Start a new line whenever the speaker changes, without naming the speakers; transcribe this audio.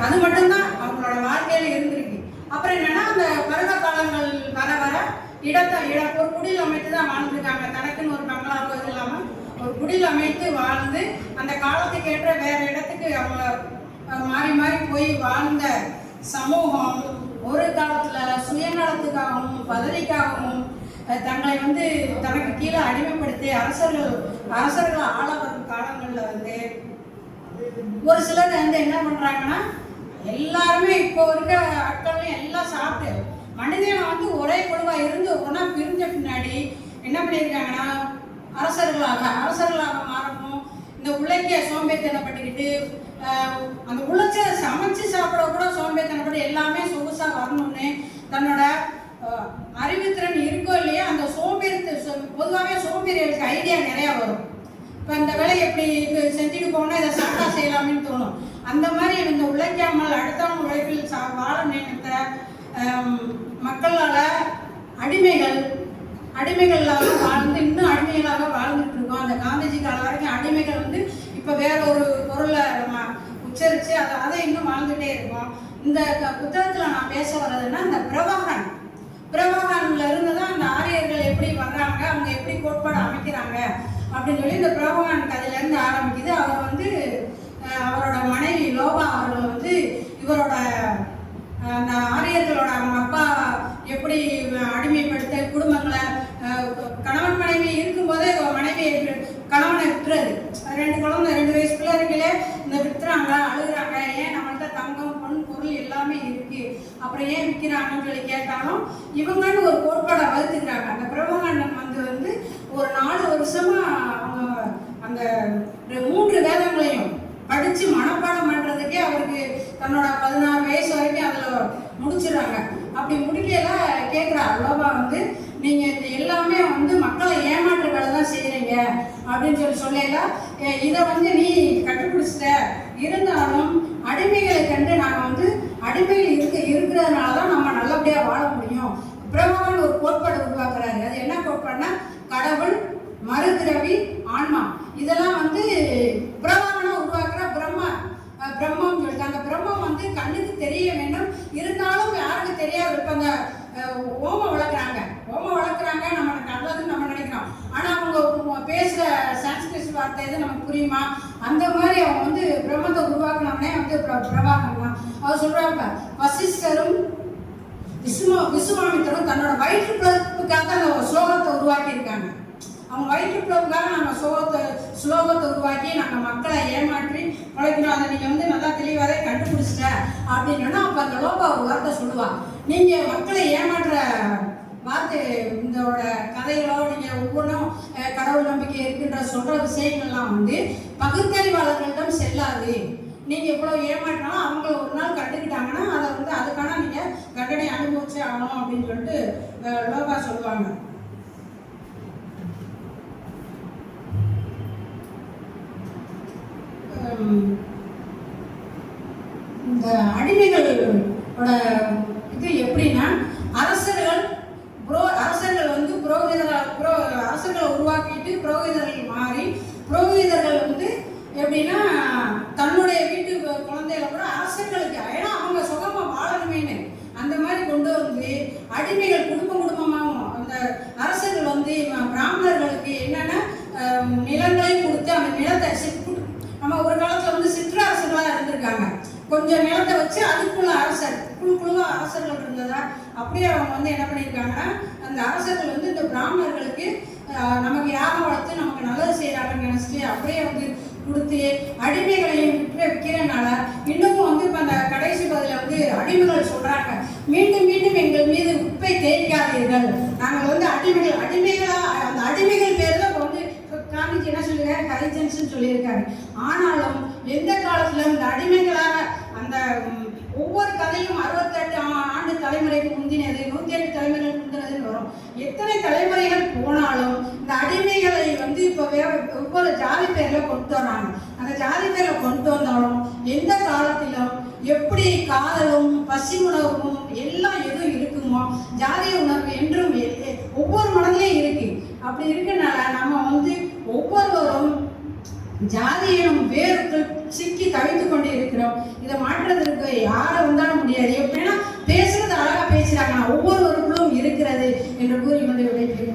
அது மட்டும்தான் அவங்களோட வாழ்க்கையில இருந்திருக்கு. அப்புறம் என்னன்னா அந்த பருவ காலங்கள் வர வர ஒரு குடில் அமைத்து தான் வாழ்ந்துருக்காங்க. தனக்குன்னு ஒரு பங்களாவோ இது இல்லாமல் ஒரு குடில் அமைத்து வாழ்ந்து அந்த காலத்துக்கு ஏற்ற வேற இடத்துக்கு அவங்க மாறி மாறி போய் வாழ்ந்த சமூகம் ஒரு காலத்துல சுயநலத்துக்காகவும் பதவிக்காகவும் தங்களை தனக்கு கீழே அடிமைப்படுத்தி அரசர்கள் ஆள வரும் காலங்களில் ஒரு சிலர் என்ன பண்றாங்கன்னா எல்லாருமே இப்போ இருக்க ஆட்கள் எல்லாம் சாப்பிட்டு மனிதனை ஒரே குழுவா இருந்து ஒன்னா பிரிஞ்ச பின்னாடி என்ன பண்ணியிருக்காங்கன்னா அரசர்களாக மாறணும். இந்த உழைக்க சோம்பேத்தனப்பட்டுக்கிட்டு அந்த உழைச்ச சமைச்சு சாப்பிட கூட சோம்பேத்தனப்பட்டு எல்லாமே சொகுசா வரணும்னு தன்னோட அறிவுத்திறன் இருக்கோ இல்லையா அந்த பொதுவாகவே சோம்பேறிகளுக்கு ஐடியா நிறையா வரும். இப்போ இந்த வேலையை எப்படி செஞ்சுட்டு போனால் இதை சாப்பிட்டா செய்யலாம்னு தோணும். அந்த மாதிரி இந்த உழைக்காமல் அடுத்தவங்க உழைப்பில் வாழ நினைத்த மக்களால் அடிமைகளாக வாழ்ந்து இன்னும் அடிமைகளாக வாழ்ந்துட்டு இருக்கோம். அந்த காந்திஜி காலம் வரைக்கும் அடிமைகள் இப்போ வேற ஒரு பொருளை நம்ம உச்சரித்து அதை இன்னும் வாழ்ந்துகிட்டே இருக்கோம். இந்த புத்தகத்தில் நான் பேச வர்றதுன்னா இந்த பிரபாகன்ல இருந்து தான் அந்த ஆரியர்கள் எப்படி வர்றாங்க, அவங்க எப்படி கோட்பாடு அமைக்கிறாங்க அப்படின்னு சொல்லி இந்த பிரபாகரன் கதையிலேருந்து ஆரம்பிக்குது. அவர் அவரோட மனைவி லோபா அவர்கள் இவரோட அந்த ஆரியர்களோட அவங்க அப்பா எப்படி அடிமைப்படுத்த குடும்பங்களை கணவன் மனைவி இருக்கும்போதே கணவனை விட்டுறது. 2 வயசு பிள்ளைகளே விட்டுறாங்க, அழுகுறாங்க. ஏன் நம்மள்கிட்ட தங்கம் பொன் பொருள் எல்லாமே இருக்கு, அப்புறம் ஏன் விற்கிறாங்கன்னு சொல்லி கேட்டாலும் இவங்கன்னு ஒரு கோட்பாடை வகுத்துக்கிறாங்க. அந்த பிரபாகரன் ஒரு 4 வருஷமா அவங்க அந்த 3 வேதங்களையும் படிச்சு மனப்பாடம் பண்றதுக்கே அவருக்கு தன்னோட 16 வயசு வரைக்கும் அதுல முடிச்சிடறாங்க. அப்படி முடிக்கல கேட்கிறா லோபா நீங்க இந்த எல்லாமே மக்களை ஏமாற்று வேலை தான் செய்யறீங்க அப்படின்னு சொல்லல இதை நீ கண்டுபிடிச்சிட்ட. இருந்தாலும் அடிமைகளை கண்டு நாங்கள் அடிமையில் இருக்கிறதுனால தான் நம்ம நல்லபடியா வாழ முடியும். பிரபாகரன் ஒரு கோட்பாடு உருவாக்குறாரு. அது என்ன கோட்பாடுனா கடவுள், மறுபிறவி, ஆன்மா. இதெல்லாம் பிரபாகரனா உருவாக்குற பிரம்மம் சொல்லிட்டு அந்த பிரம்மம் கண்ணுக்கு தெரிய வேண்டும். இருந்தாலும் யாருக்கு தெரியாது. இப்போ அந்த ஓமம் வளர்க்குறாங்க நமக்கு நல்லதுன்னு நம்ம நினைக்கிறோம். ஆனால் அவங்க பேசுகிற சான்ஸ்கிரிட் வார்த்தை எது நமக்கு புரியுமா? அந்த மாதிரி அவங்க பிரம்மத்தை உருவாக்கினோடனே பிரபாகரன் தான். அவர் சொல்றாங்க வசிஷ்டரும் விசுவாமித்தரும் தன்னோட வயிற்று பிளப்புக்காக அந்த ஸ்லோகத்தை உருவாக்கி இருக்காங்க. அவங்க வயிற்று பிளவுக்காக நம்ம ஸ்லோகத்தை உருவாக்கி நாங்கள் மக்களை ஏமாற்றி உழைக்கிறோம். அதை நீங்கள் நல்லா தெளிவாக கண்டுபிடிச்சிட்ட அப்படின்னா அப்போ அந்த லோபா ஒரு வார்த்தை சொல்லுவாங்க. நீங்கள் மக்களை ஏமாற்ற வார்த்தை இதோட கதைகளோ நீங்கள் ஒவ்வொன்றும் கடவுள் நம்பிக்கை இருக்குன்ற சொல்கிற விஷயங்கள்லாம் பகுத்தறிவாளர்களிடம் செல்லாது. நீங்கள் எவ்வளோ ஏமாற்றினாலும் அவங்க ஒரு நாள் கண்டுக்கிட்டாங்கன்னா அதை அதுக்கான நீங்கள் தண்டனை அனுபவிச்சே ஆகணும் அப்படின்னு சொல்லிட்டு லோபா சொல்லுவாங்க. இந்த அடிமைகளோட இது எப்படின்னா அரசர்கள் அரசர்களை உருவாக்கிட்டு புரோகிதர்கள் மாறி புரோகிதர்கள் எப்படின்னா தன்னுடைய வீட்டு குழந்தைகளை கூட அரசர்களுக்கு ஏன்னா அவங்க சுகமா வாழணுமேனு அந்த மாதிரி கொண்டு அடிமைகள் குடும்பமாகவும் அந்த அரசர்கள் பிராமணர்களுக்கு என்னன்னா நிலங்களையும் கொடுத்து அந்த நிலத்தை நம்ம ஒரு காலத்துல சிற்றரசர்களா இருந்திருக்காங்க. கொஞ்சம் நிலத்தை வச்சு அதுக்குள்ள அரசர் குழுவா அரசர்கள் இருந்ததா அப்படியே அவங்க என்ன பண்ணியிருக்காங்கன்னா அந்த அரசர்கள் இந்த பிராமணர்களுக்கு நமக்கு யாகம் வளர்த்து நமக்கு நல்லது செய்யறாங்கன்னு நினைச்சிட்டு அப்படியே கொடுத்து அடிமைகளையும் விற்கிறனால இன்னமும் இப்போ அந்த கடைசி பதில அடிமைகள் சொல்றாங்க மீண்டும் மீண்டும் எங்கள் மீது உப்பை தேய்க்காதீர்கள். நாங்கள் அடிமைகளா அந்த அடிமைகள் பேர்ல காந்திஜி என்ன சொல்லியிருக்காரு, ஹரிஜன்ஸ் சொல்லியிருக்காரு. ஆனாலும் எந்த காலத்துல இந்த அடிமைகளாக அந்த ஒவ்வொரு கதையும் 68 ஆண்டு தலைமுறைக்கு முந்தினது 108 தலைமுறைக்கு முந்தினதுன்னு வரும். எத்தனை தலைமுறைகள் போனாலும் இந்த அடிமைகளை இப்போ ஒவ்வொரு ஜாதி பேர்ல கொண்டு வராங்க. அந்த ஜாதி பேர்ல கொண்டு வந்தாலும் எந்த காலத்திலும் எப்படி காதலும் பசி உணர்வும் எல்லாம் எதுவும் இருக்குமோ ஜாதிய உணர்வு என்றும் ஒவ்வொரு மனதிலையும் இருக்கு. அப்படி இருக்கனால நம்ம ஒவ்வொருவரும் ஜாதியும் வேறு சிக்கி தவித்துக் கொண்டு இருக்கிறோம். தடுக்கிறதுக்கு யாரை வந்தாலும் முடியாது. எப்படின்னா பேசுறது அழகா பேசுறாங்க, ஒவ்வொருவருக்குள்ளும் இருக்கிறது என்று கூறி கொண்டு விடைபெறுகிறேன்.